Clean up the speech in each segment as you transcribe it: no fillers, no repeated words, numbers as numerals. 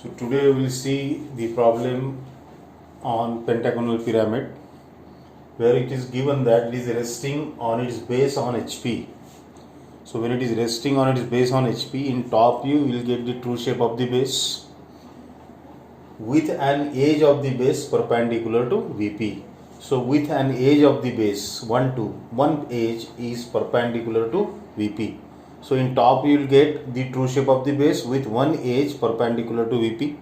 So today we will see the problem on pentagonal pyramid where it is given that it is resting on its base on HP. So when it is resting on its base on HP, in top view you will get the true shape of the base with an edge of the base perpendicular to VP. So with an edge of the base, one edge is perpendicular to VP. So in top you will get the true shape of the base with one edge perpendicular to VP.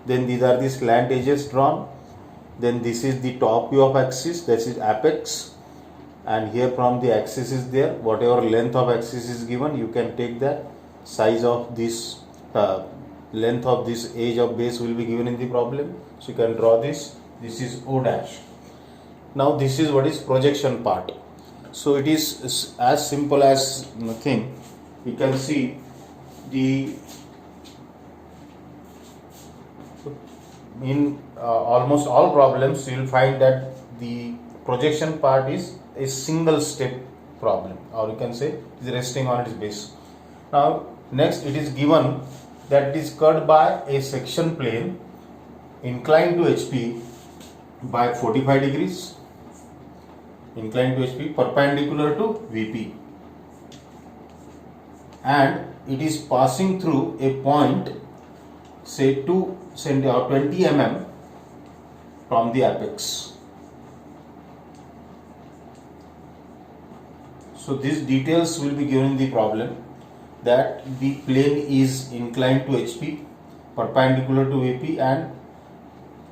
Then these are the slant edges drawn. Then this is the top view of axis, this is apex, and here from the axis is there, whatever length of axis is given, you can take that size of this length of this edge of base will be given in the problem. So you can draw this is O dash. Now this is what is projection part. So it is as simple as nothing. We can see the in almost all problems you will find that the projection part is a single step problem, or you can say is resting on its base. Now next it is given that it is cut by a section plane inclined to HP by 45 degrees, inclined to HP perpendicular to VP, and it is passing through a point say 2 cm or 20 mm from the apex. So these details will be given in the problem, that the plane is inclined to HP perpendicular to VP and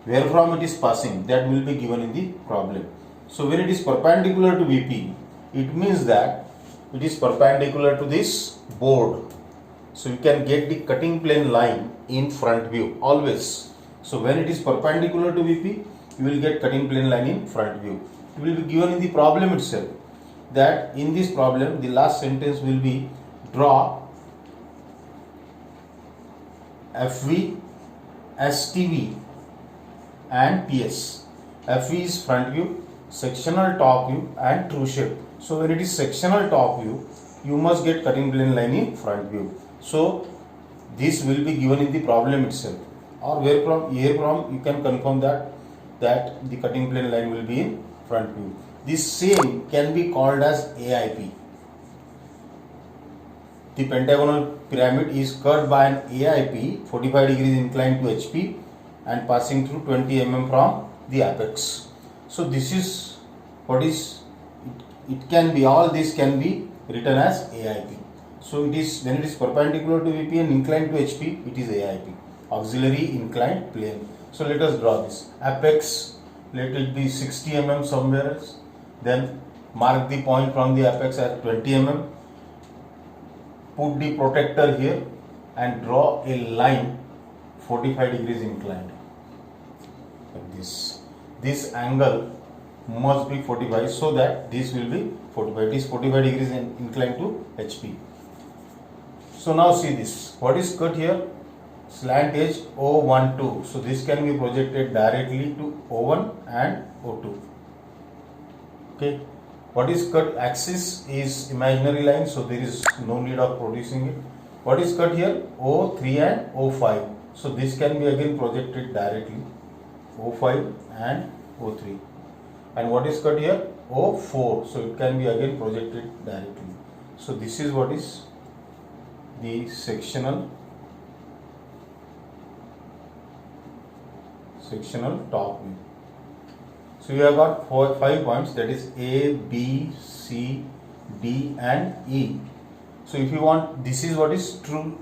where from it is passing, that will be given in the problem. So when it is perpendicular to VP, it means that it is perpendicular to this board. So you can get the cutting plane line in front view always. So when it is perpendicular to VP, you will get cutting plane line in front view. It will be given in the problem itself, that in this problem the last sentence will be draw FV, STV and PS. FV is front view, sectional top view and true shape. So when it is sectional top view, you must get cutting plane line in front view. So this will be given in the problem itself, or where from here from you can confirm that the cutting plane line will be in front view. This same can be called as AIP. The pentagonal pyramid is cut by an AIP 45 degrees inclined to HP and passing through 20 mm from the apex. So this is what is it can be, all this can be written as AIP. So it is when it is perpendicular to VP and inclined to HP, it is AIP, auxiliary inclined plane. So let us draw this apex. Let it be 60 mm somewhere else. Then mark the point from the apex at 20 mm. Put the protector here and draw a line 45 degrees inclined like this. This angle must be 45, so that this will be 45. It is 45 degrees inclined to HP. So now see this. What is cut here? Slant edge O12. So this can be projected directly to O1 and O2. Okay. What is cut? Axis is imaginary line, so there is no need of producing it. What is cut here? O3 and O5. So this can be again projected directly, O5 and O3. And what is cut here? O4. So it can be again projected directly. So this is what is the sectional top view. So you have got 5 points, that is A, B, C, D and E. So if you want, this is what is true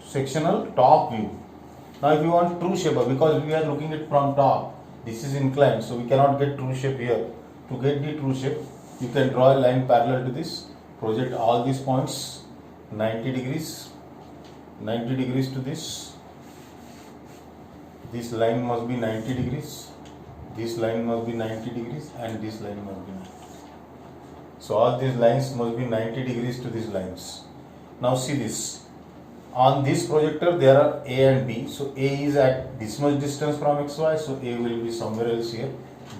sectional top view. Now if you want true shape, because we are looking at from top, this is inclined, so we cannot get true shape here. To get the true shape, you can draw a line parallel to this, project all these points 90 degrees to this. This line must be 90 degrees. This line must be 90 degrees and this line must be 90. So all these lines must be 90 degrees to these lines. Now see this. On this projector there are A and B. So A is at this much distance from XY. So A will be somewhere else here.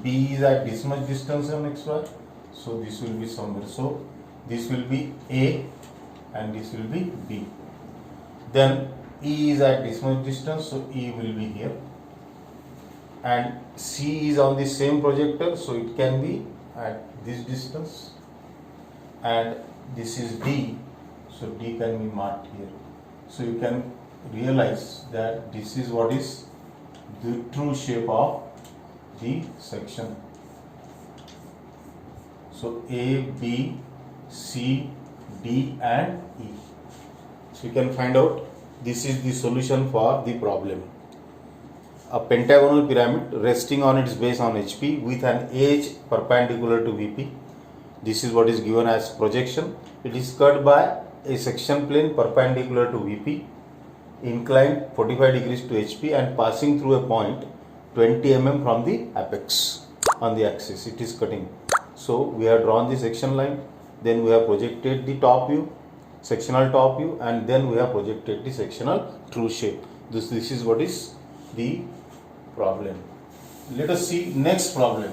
B is at this much distance from XY. So this will be somewhere. So this will be A and this will be B. Then E is at this much distance, so E will be here, and C is on the same projector, so it can be at this distance, and this is D, so D can be marked here. So you can realize that this is what is the true shape of the section. So A, B, C, D and E. So you can find out this is the solution for the problem. A pentagonal pyramid resting on its base on HP with an edge perpendicular to VP. This is what is given as projection. It is cut by a section plane perpendicular to VP, inclined 45 degrees to HP and passing through a point 20 mm from the apex on the axis. It is cutting. So we have drawn the section line, then we have projected the top view, sectional top view, and then we have projected the sectional true shape. This is what is the problem. Let us see next problem.